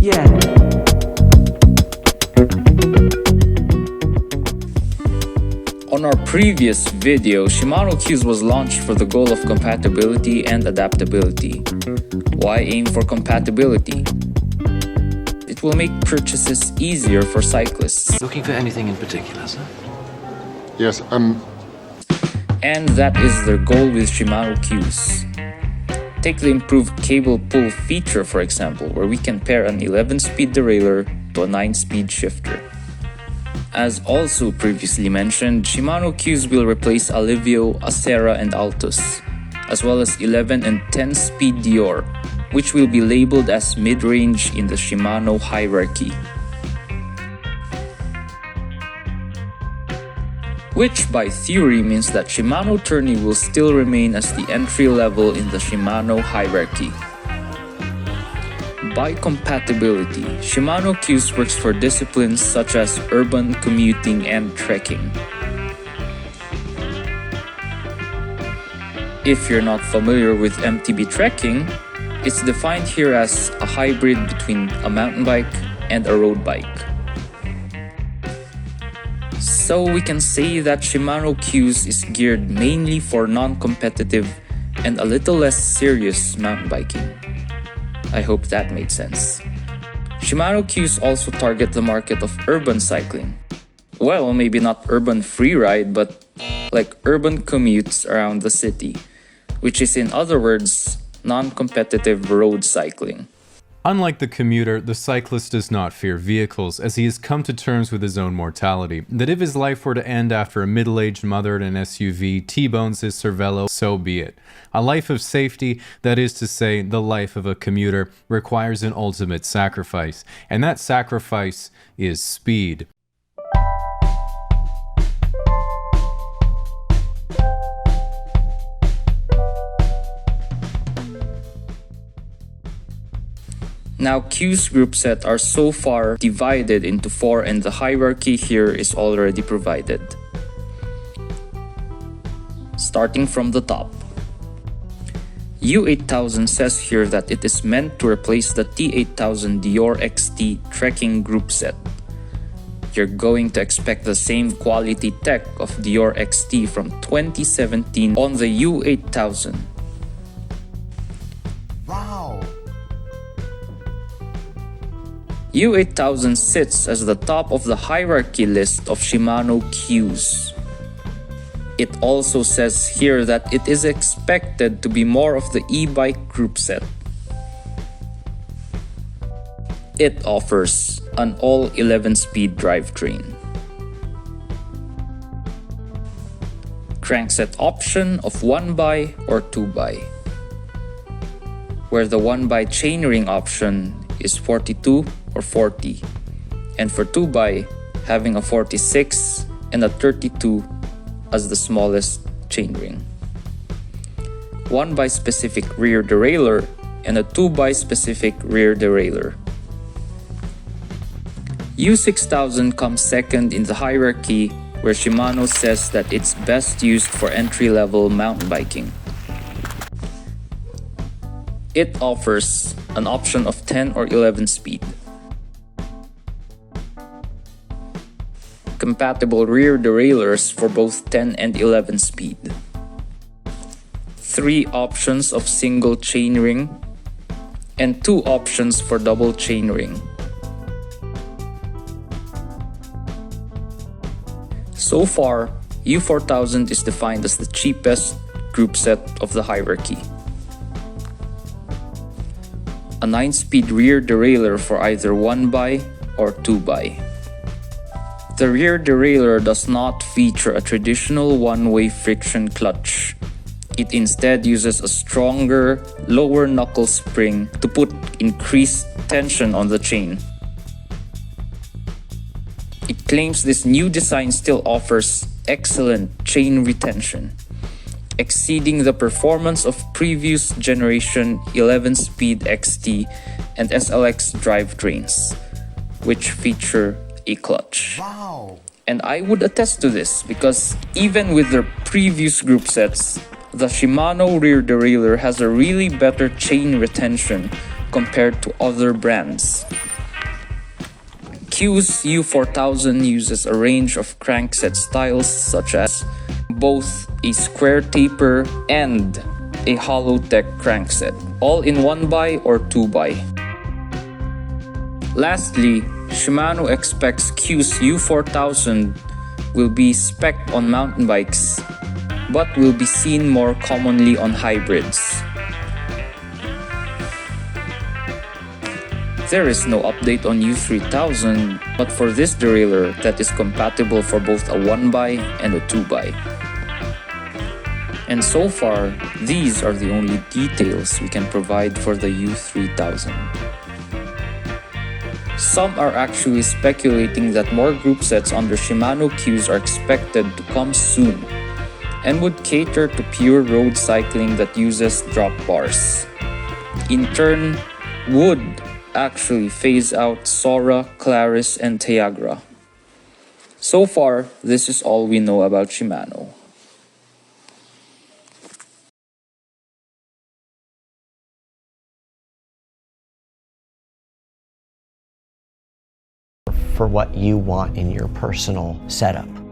Yeah. On our previous video, Shimano Cues was launched for the goal of compatibility and adaptability. Why aim for compatibility? It will make purchases easier for cyclists. Looking for anything in particular, sir? Yes, And that is their goal with Shimano Cues. Take the improved cable pull feature, for example, where we can pair an 11-speed derailleur to a 9-speed shifter. As also previously mentioned, Shimano Cues will replace Alivio, Acera, and Altus, as well as 11 and 10-speed Deore, which will be labeled as mid-range in the Shimano hierarchy. Which by theory means that Shimano Tourney will still remain as the entry level in the Shimano hierarchy. By compatibility, Shimano Cues works for disciplines such as urban, commuting, and trekking. If you're not familiar with MTB trekking, it's defined here as a hybrid between a mountain bike and a road bike. So we can say that Shimano Cues is geared mainly for non-competitive and a little less serious mountain biking. I hope that made sense. Shimano Cues also target the market of urban cycling. Well, maybe not urban freeride, but like urban commutes around the city, which is in other words, non-competitive road cycling. Unlike the commuter, the cyclist does not fear vehicles, as he has come to terms with his own mortality, that if his life were to end after a middle-aged mother in an SUV T-bones his cervello, so be it. A life of safety, that is to say, the life of a commuter, requires an ultimate sacrifice, and that sacrifice is speed. Now, Cues group set are so far divided into 4 and the hierarchy here is already provided. Starting from the top. U8000 says here that it is meant to replace the T8000 Deore XT trekking group set. You're going to expect the same quality tech of Deore XT from 2017 on the U8000. wow. U8000 sits as the top of the hierarchy list of Shimano Cues. It also says here that it is expected to be more of the e-bike group set. It offers an all 11-speed drivetrain, crankset option of 1x or 2x, where the 1x chainring option is 42 or 40, and for 2x having a 46 and a 32 as the smallest chainring, 1x specific rear derailleur and a 2x specific rear derailleur. U6000 comes second in the hierarchy, where Shimano says that it's best used for entry-level mountain biking. It offers an option of 10 or 11 speed, compatible rear derailleurs for both 10 and 11 speed, 3 options of single chainring, and 2 options for double chainring. So far, U4000 is defined as the cheapest group set of the hierarchy. A 9-speed rear derailleur for either 1x or 2x. The rear derailleur does not feature a traditional one-way friction clutch. It instead uses a stronger, lower knuckle spring to put increased tension on the chain. It claims this new design still offers excellent chain retention, exceeding the performance of previous generation 11-speed XT and SLX drivetrains, which feature a clutch. Wow. And I would attest to this because even with their previous group sets, the Shimano rear derailleur has a really better chain retention compared to other brands. Cues U4000 uses a range of crankset styles such as both a square taper and a hollow tech crankset, all in 1x or 2x. Lastly, Shimano expects Cues U4000 will be spec'd on mountain bikes but will be seen more commonly on hybrids. There is no update on U3000, but for this derailleur that is compatible for both a 1x and a 2x. And so far, these are the only details we can provide for the U3000. Some are actually speculating that more group sets under Shimano Cues are expected to come soon and would cater to pure road cycling that uses drop bars. In turn, would actually phase out Sora, Claris, and Tiagra. So far, this is all we know about Shimano. For what you want in your personal setup.